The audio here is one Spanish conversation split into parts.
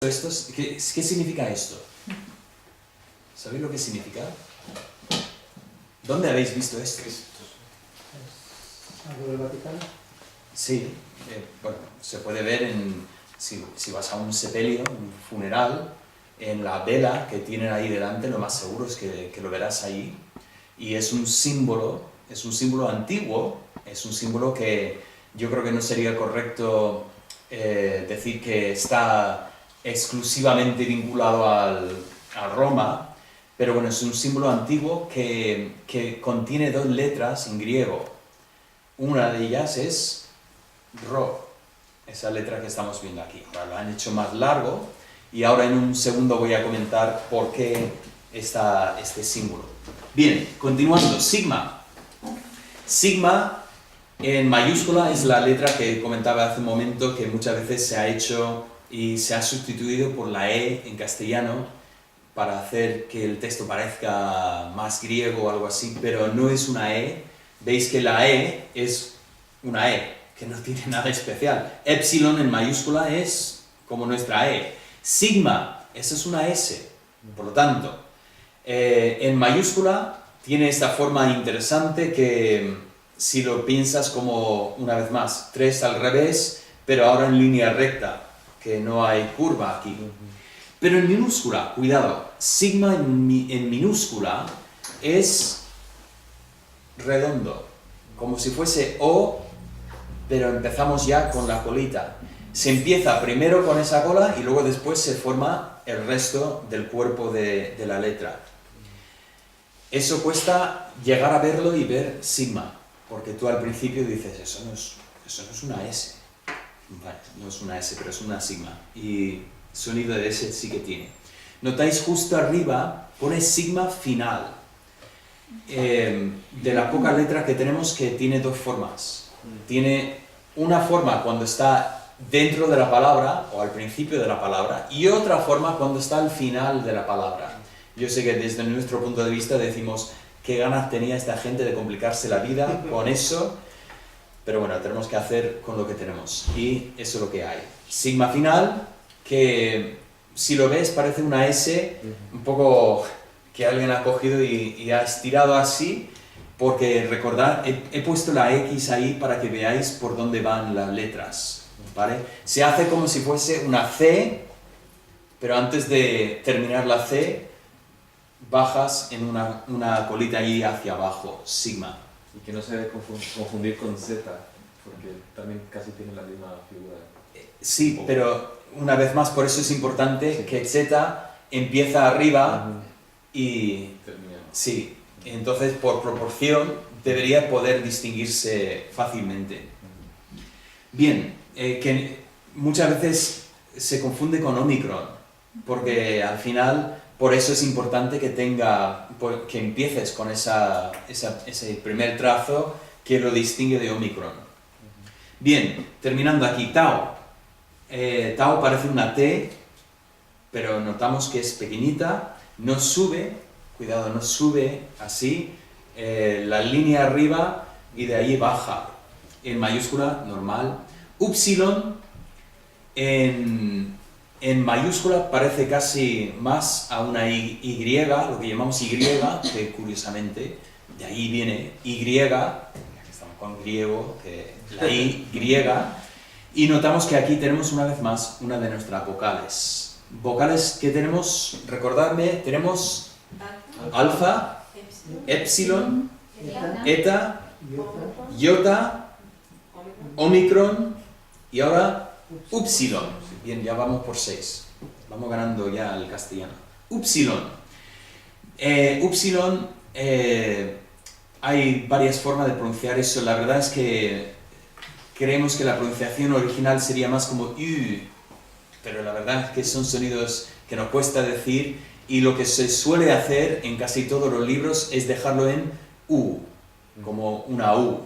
¿Qué significa esto? ¿Sabéis lo que significa? ¿Dónde habéis visto esto? ¿Algo del Vaticano? Sí, bueno, se puede ver si vas a un sepelio, un funeral, en la vela que tienen ahí delante, lo más seguro es que lo verás ahí. Y es un símbolo antiguo, es un símbolo que yo creo que no sería correcto decir que está exclusivamente vinculado a Roma, pero bueno, es un símbolo antiguo que contiene dos letras en griego. Una de ellas es Rho, esa letra que estamos viendo aquí. Ahora lo han hecho más largo y ahora en un segundo voy a comentar por qué está este símbolo. Bien, continuando, sigma. Sigma en mayúscula es la letra que comentaba hace un momento que muchas veces se ha hecho y se ha sustituido por la E en castellano para hacer que el texto parezca más griego o algo así, pero no es una E. Veis que la E es una E, que no tiene nada especial. Epsilon en mayúscula es como nuestra E. Sigma, esa es una S, por lo tanto, en mayúscula tiene esta forma interesante que si lo piensas como, una vez más, 3 al revés, pero ahora en línea recta, que no hay curva aquí. Pero en minúscula, cuidado, sigma en minúscula es redondo, como si fuese O, pero empezamos ya con la colita. Se empieza primero con esa cola y luego después se forma el resto del cuerpo de la letra. Eso cuesta llegar a verlo y ver sigma, porque tú al principio dices, eso no es una S. Vale, no es una S, pero es una sigma. Y sonido de S sí que tiene. Notáis justo arriba, pone sigma final. De la poca letra que tenemos que tiene dos formas. Tiene una forma cuando está dentro de la palabra o al principio de la palabra y otra forma cuando está al final de la palabra. Yo sé que desde nuestro punto de vista decimos qué ganas tenía esta gente de complicarse la vida con eso, pero bueno, tenemos que hacer con lo que tenemos y eso es lo que hay. Sigma final, que si lo ves parece una S un poco que alguien ha cogido y ha estirado así, porque recordad, he puesto la X ahí para que veáis por dónde van las letras, ¿vale? Se hace como si fuese una C, pero antes de terminar la C, bajas en una colita ahí hacia abajo, sigma. Y que no se debe confundir con Z, porque también casi tiene la misma figura. Sí, pero una vez más, por eso es importante que Z empieza arriba y termina. Sí, entonces por proporción debería poder distinguirse fácilmente. Bien, que muchas veces se confunde con Omicron, porque al final, por eso es importante que que empieces con ese primer trazo que lo distingue de Omicron. Bien, terminando aquí, Tau. Tau parece una T, pero notamos que es pequeñita, no sube, cuidado, no sube así, la línea arriba y de ahí baja, en mayúscula normal. Upsilon en mayúscula parece casi más a una Y, lo que llamamos Y, que curiosamente de ahí viene Y, ya que estamos con griego, que la Y griega, y notamos que aquí tenemos una vez más una de nuestras vocales. Vocales que tenemos, recordadme, tenemos alfa, epsilon, eta, iota, omicron y ahora upsilon. Bien, ya vamos por 6. Vamos ganando ya el castellano. Upsilon. Upsilon, hay varias formas de pronunciar eso. La verdad es que creemos que la pronunciación original sería más como U, pero la verdad es que son sonidos que nos cuesta decir y lo que se suele hacer en casi todos los libros es dejarlo en U, como una U.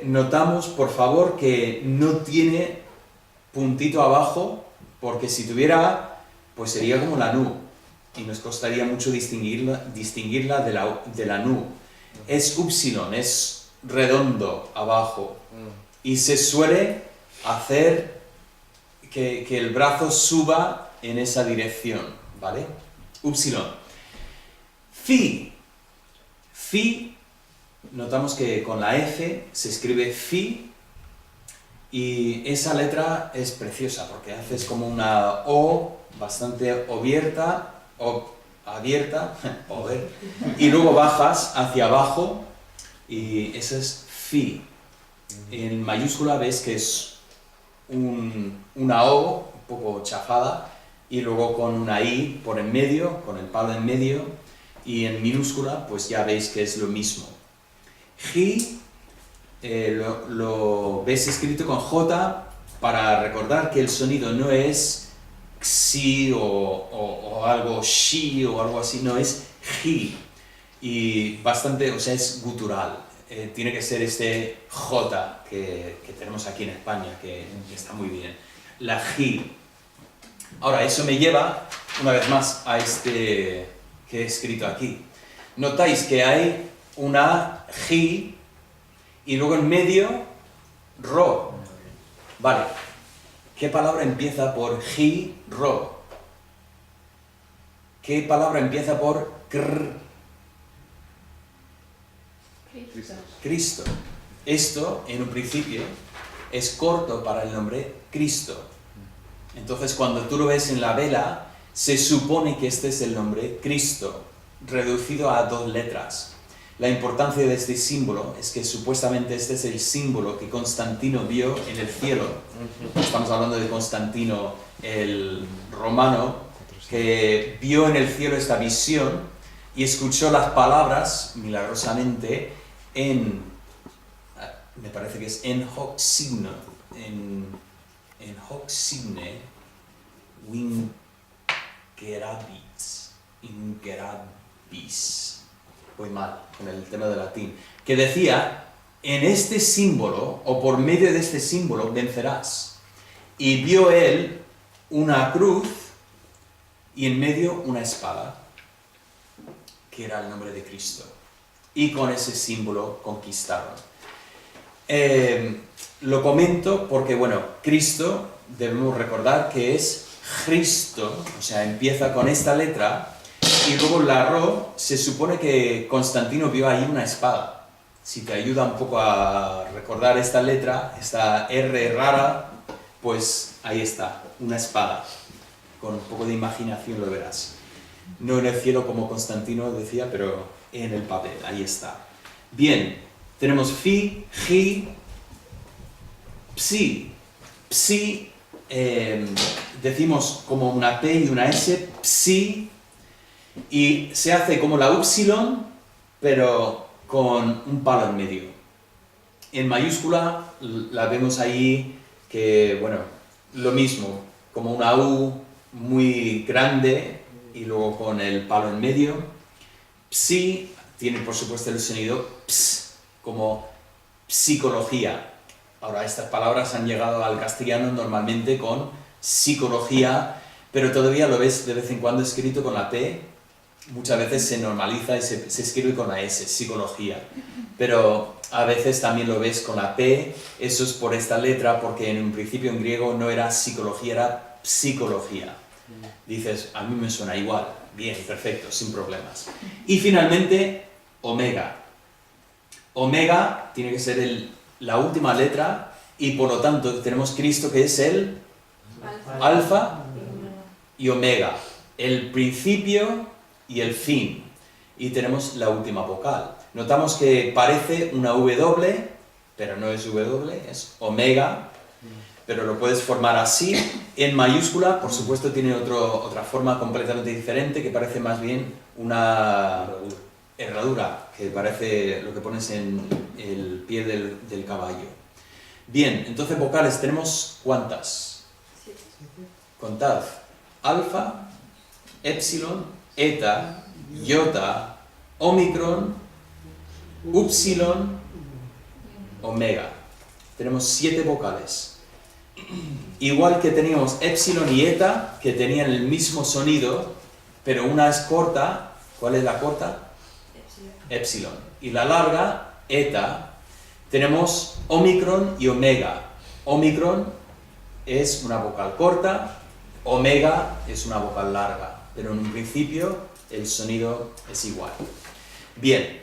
Notamos, por favor, que no tiene puntito abajo, porque si tuviera, pues sería como la NU, y nos costaría mucho distinguirla de la NU. Es upsilon, es redondo abajo, y se suele hacer que el brazo suba en esa dirección, ¿vale? Upsilon. Phi. Phi, notamos que con la F se escribe Phi, y esa letra es preciosa porque haces como una O bastante abierta, y luego bajas hacia abajo, y eso es Phi. En mayúscula ves que es una O un poco chafada, y luego con una I por en medio, con el palo en medio, y en minúscula pues ya veis que es lo mismo. Ji lo ves escrito con J para recordar que el sonido no es xi o algo shi o algo así, no, es ji, y bastante, o sea, es gutural. Tiene que ser este J que tenemos aquí en España, que está muy bien. La ji. Ahora, eso me lleva, una vez más, a este que he escrito aquí. Notáis que hay una ji y luego en medio, ro. Vale. ¿Qué palabra empieza por ji, ro? ¿Qué palabra empieza por kr? Cristo. Esto, en un principio, es corto para el nombre Cristo. Entonces, cuando tú lo ves en la vela, se supone que este es el nombre Cristo, reducido a 2 letras. La importancia de este símbolo es que supuestamente este es el símbolo que Constantino vio en el cielo. Estamos hablando de Constantino el romano, que vio en el cielo esta visión y escuchó las palabras, milagrosamente, me parece que es en hoc signo, en hoc signe ingerabis. Voy mal con el tema del latín, que decía, en este símbolo, o por medio de este símbolo, vencerás. Y vio él una cruz y en medio una espada, que era el nombre de Cristo. Y con ese símbolo conquistaron. Lo comento porque, bueno, Cristo, debemos recordar que es Cristo, o sea, empieza con esta letra, y luego la ro, se supone que Constantino vio ahí una espada. Si te ayuda un poco a recordar esta letra, esta R rara, pues ahí está, una espada. Con un poco de imaginación lo verás. No en el cielo como Constantino decía, pero en el papel, ahí está. Bien, tenemos fi, ji, psi. Psi, decimos como una P y una S, psi, y se hace como la upsilon, pero con un palo en medio. En mayúscula la vemos ahí que, bueno, lo mismo, como una U muy grande y luego con el palo en medio. Psi tiene por supuesto el sonido ps, como psicología. Ahora estas palabras han llegado al castellano normalmente con psicología, pero todavía lo ves de vez en cuando escrito con la P. Muchas veces se normaliza y se escribe con la S, psicología. Pero a veces también lo ves con la P, eso es por esta letra, porque en un principio en griego no era psicología, era psicología. Dices, a mí me suena igual, bien, perfecto, sin problemas. Y finalmente, omega. Omega tiene que ser la última letra, y por lo tanto tenemos Cristo, que es el alfa y omega, el principio y el fin, y tenemos la última vocal. Notamos que parece una W, pero no es W, es omega, pero lo puedes formar así. En mayúscula, por supuesto, tiene otra forma completamente diferente, que parece más bien una herradura, que parece lo que pones en el pie del caballo. Bien, entonces vocales, ¿tenemos cuántas? 7. Contad. Alfa, epsilon, eta, iota, omicron, upsilon, omega. Tenemos 7 vocales. Igual que teníamos epsilon y eta, que tenían el mismo sonido, pero una es corta. ¿Cuál es la corta? Epsilon. Y la larga, eta. Tenemos omicron y omega. Omicron es una vocal corta, omega es una vocal larga, pero en un principio el sonido es igual. Bien,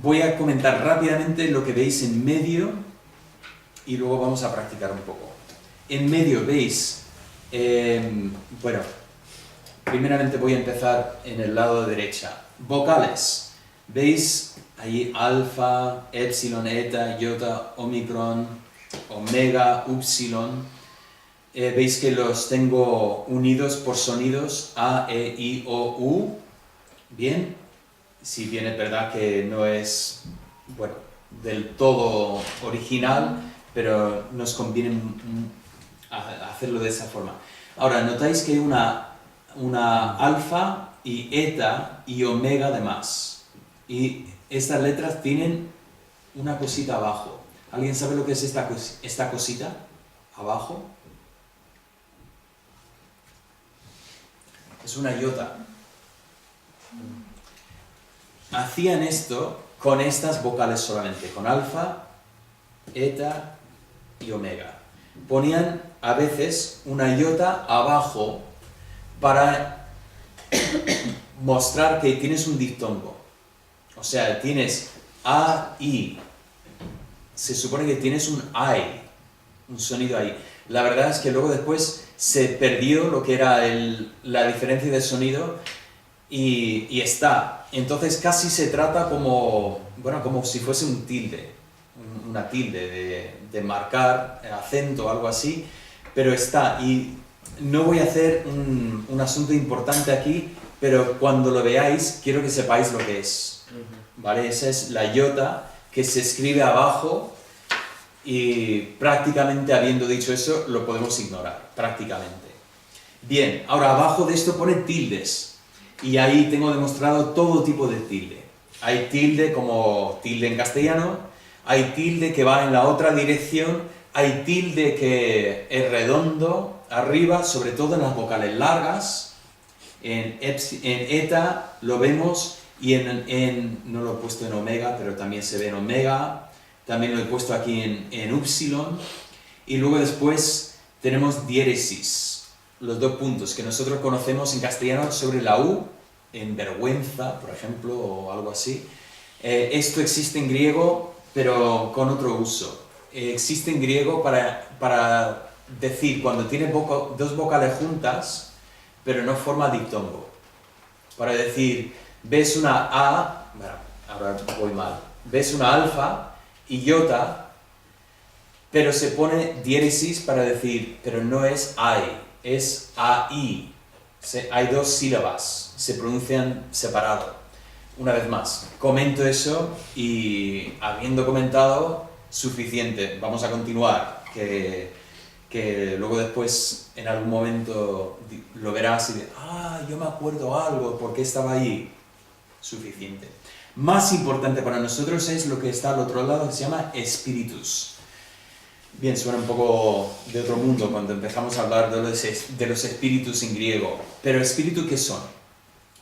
voy a comentar rápidamente lo que veis en medio y luego vamos a practicar un poco. En medio veis, bueno, primeramente voy a empezar en el lado derecha. Vocales, veis ahí alfa, epsilon, eta, iota, omicron, omega, upsilon. Veis que los tengo unidos por sonidos A, E, I, O, U. Bien, si bien es verdad que no es, bueno, del todo original, pero nos conviene hacerlo de esa forma. Ahora, notáis que hay una alfa y eta y omega de más. Y estas letras tienen una cosita abajo. ¿Alguien sabe lo que es esta cosita abajo? Es una iota. Hacían esto con estas vocales solamente, con alfa, eta y omega. Ponían a veces una iota abajo para mostrar que tienes un diptongo. O sea, tienes A, I. Se supone que tienes un I, un sonido ahí. La verdad es que luego después se perdió lo que era la diferencia de sonido y está. Entonces casi se trata como, bueno, como si fuese un tilde, una tilde de marcar acento o algo así, pero está. Y no voy a hacer un asunto importante aquí, pero cuando lo veáis quiero que sepáis lo que es. ¿Vale? Esa es la iota que se escribe abajo. Y prácticamente, habiendo dicho eso, lo podemos ignorar, prácticamente. Bien, ahora abajo de esto pone tildes, y ahí tengo demostrado todo tipo de tilde. Hay tilde como tilde en castellano, hay tilde que va en la otra dirección, hay tilde que es redondo, arriba, sobre todo en las vocales largas, en eta lo vemos, y no lo he puesto en omega, pero también se ve en omega. También lo he puesto aquí en upsilon. Y luego después tenemos diéresis, los dos puntos que nosotros conocemos en castellano sobre la U, en vergüenza, por ejemplo, o algo así. Esto existe en griego, pero con otro uso. Existe en griego para decir cuando tienes dos vocales juntas, pero no forma diptongo. Para decir, ves una A, bueno, ahora voy mal, ves una alfa y iota, pero se pone diéresis para decir, pero no es I, es AI. Hay dos sílabas, se pronuncian separado. Una vez más, comento eso y habiendo comentado, suficiente. Vamos a continuar, que luego después en algún momento lo verás y dirás, yo me acuerdo algo, ¿por qué estaba ahí? Suficiente. Más importante para nosotros es lo que está al otro lado, que se llama espíritus. Bien, suena un poco de otro mundo cuando empezamos a hablar de los espíritus en griego. Pero ¿espíritus qué son?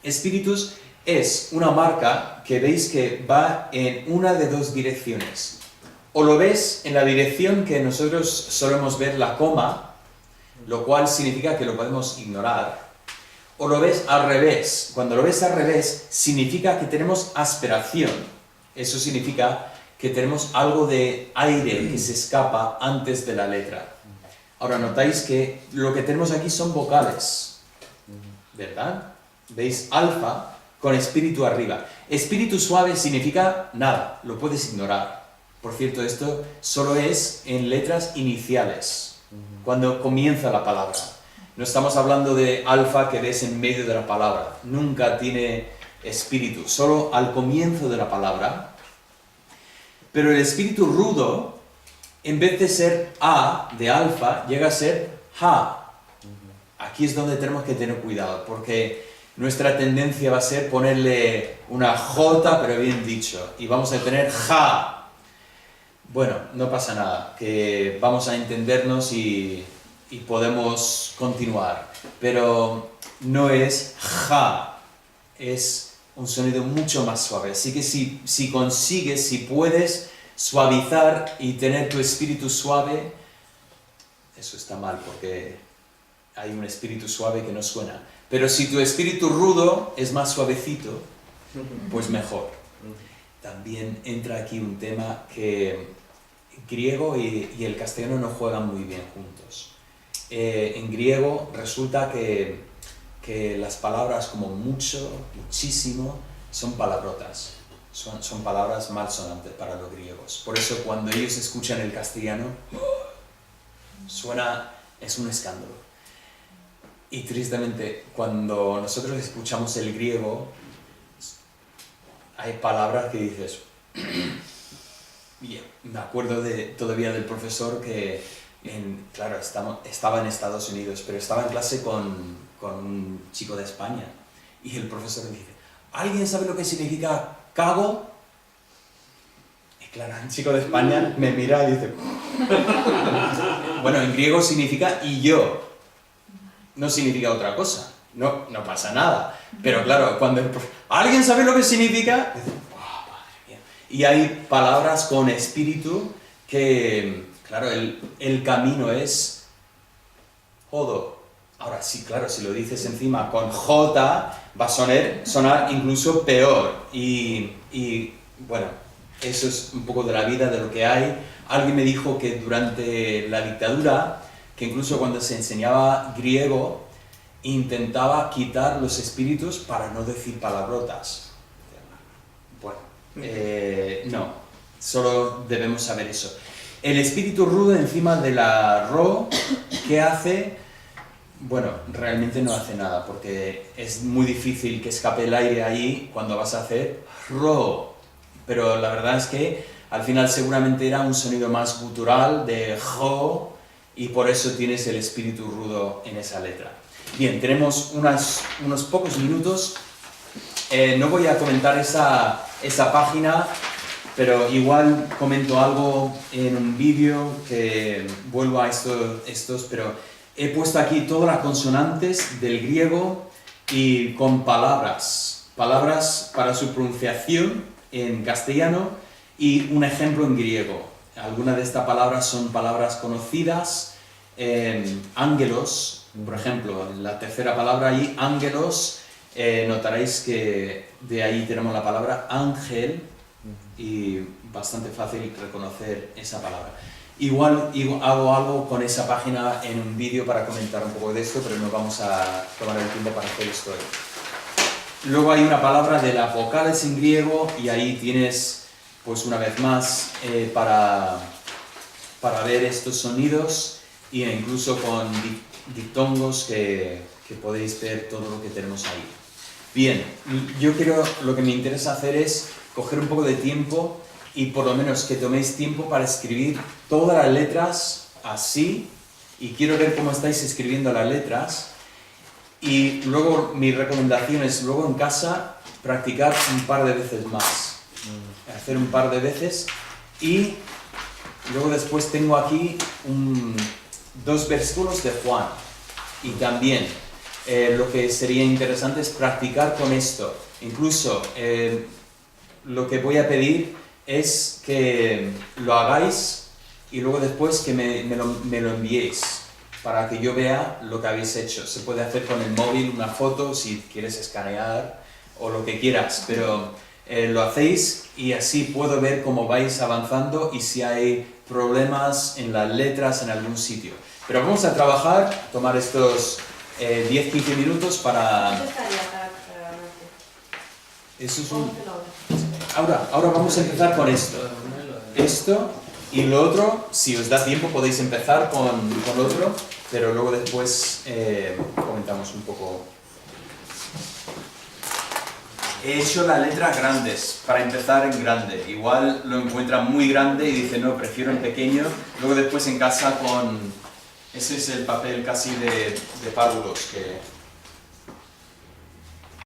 Espíritus es una marca que veis que va en una de dos direcciones. O lo ves en la dirección que nosotros solemos ver la coma, lo cual significa que lo podemos ignorar. O lo ves al revés. Cuando lo ves al revés, significa que tenemos aspiración. Eso significa que tenemos algo de aire que se escapa antes de la letra. Ahora notáis que lo que tenemos aquí son vocales, ¿verdad? ¿Veis? Alfa con espíritu arriba. Espíritu suave significa nada, lo puedes ignorar. Por cierto, esto solo es en letras iniciales, cuando comienza la palabra. No estamos hablando de alfa que ves en medio de la palabra. Nunca tiene espíritu, solo al comienzo de la palabra. Pero el espíritu rudo, en vez de ser A de alfa, llega a ser Ja. Aquí es donde tenemos que tener cuidado, porque nuestra tendencia va a ser ponerle una J, pero bien dicho, y vamos a tener Ja. Bueno, no pasa nada, que vamos a entendernos y podemos continuar, pero no es Ja, es un sonido mucho más suave. Así que si consigues, si puedes suavizar y tener tu espíritu suave, eso está mal, porque hay un espíritu suave que no suena. Pero si tu espíritu rudo es más suavecito, pues mejor. También entra aquí un tema que griego y el castellano no juegan muy bien juntos. En griego resulta que las palabras como mucho, muchísimo, son palabrotas. Son palabras malsonantes para los griegos. Por eso cuando ellos escuchan el castellano, es un escándalo. Y tristemente, cuando nosotros escuchamos el griego, hay palabras que dices... Me acuerdo todavía del profesor que, claro, estaba en Estados Unidos, pero estaba en clase con un chico de España. Y el profesor me dice, ¿alguien sabe lo que significa cago? Y claro, un chico de España me mira y dice... Bueno, en griego significa y yo. No significa otra cosa. No pasa nada. Pero claro, cuando ¿alguien sabe lo que significa? Dice, oh, madre mía. Y hay palabras con espíritu que, claro, el camino es jodo. Ahora sí, claro, si lo dices encima con J, va a sonar incluso peor. Y bueno, eso es un poco de la vida, de lo que hay. Alguien me dijo que durante la dictadura, que incluso cuando se enseñaba griego, intentaba quitar los espíritus para no decir palabrotas. Bueno, no, solo debemos saber eso. El espíritu rudo encima de la ro, ¿qué hace? Bueno, realmente no hace nada, porque es muy difícil que escape el aire ahí cuando vas a hacer ro. Pero la verdad es que al final seguramente era un sonido más gutural de jo, y por eso tienes el espíritu rudo en esa letra. Bien, tenemos unos pocos minutos. No voy a comentar esa página, pero igual comento algo en un vídeo que vuelvo a estos, pero he puesto aquí todas las consonantes del griego y con palabras para su pronunciación en castellano y un ejemplo en griego. Algunas de estas palabras son palabras conocidas. Ángelos, por ejemplo, la tercera palabra ahí, ángelos, notaréis que de ahí tenemos la palabra ángel y bastante fácil reconocer esa palabra. Igual hago algo con esa página en un vídeo para comentar un poco de esto, pero no vamos a tomar el tiempo para hacer esto hoy. Luego hay una palabra de las vocales en griego y ahí tienes, pues una vez más, para ver estos sonidos e incluso con diptongos que podéis ver todo lo que tenemos ahí. Bien, lo que me interesa hacer es coger un poco de tiempo y por lo menos que toméis tiempo para escribir todas las letras así, y quiero ver cómo estáis escribiendo las letras. Y luego mi recomendación es luego en casa practicar un par de veces más, hacer un par de veces, y luego después tengo aquí 2 versículos de Juan, y también lo que sería interesante es practicar con esto. Incluso lo que voy a pedir es que lo hagáis y luego después que me lo enviéis para que yo vea lo que habéis hecho. Se puede hacer con el móvil una foto si quieres escanear o lo que quieras, pero lo hacéis y así puedo ver cómo vais avanzando y si hay problemas en las letras en algún sitio. Pero vamos a trabajar, tomar estos 10-15 minutos para... Eso es Ahora vamos a empezar con esto y lo otro, si os da tiempo podéis empezar con lo otro, pero luego después comentamos un poco. He hecho las letras grandes, para empezar en grande. Igual lo encuentran muy grande y dicen, no, prefiero en pequeño. Luego después en casa ese es el papel casi de párvulos que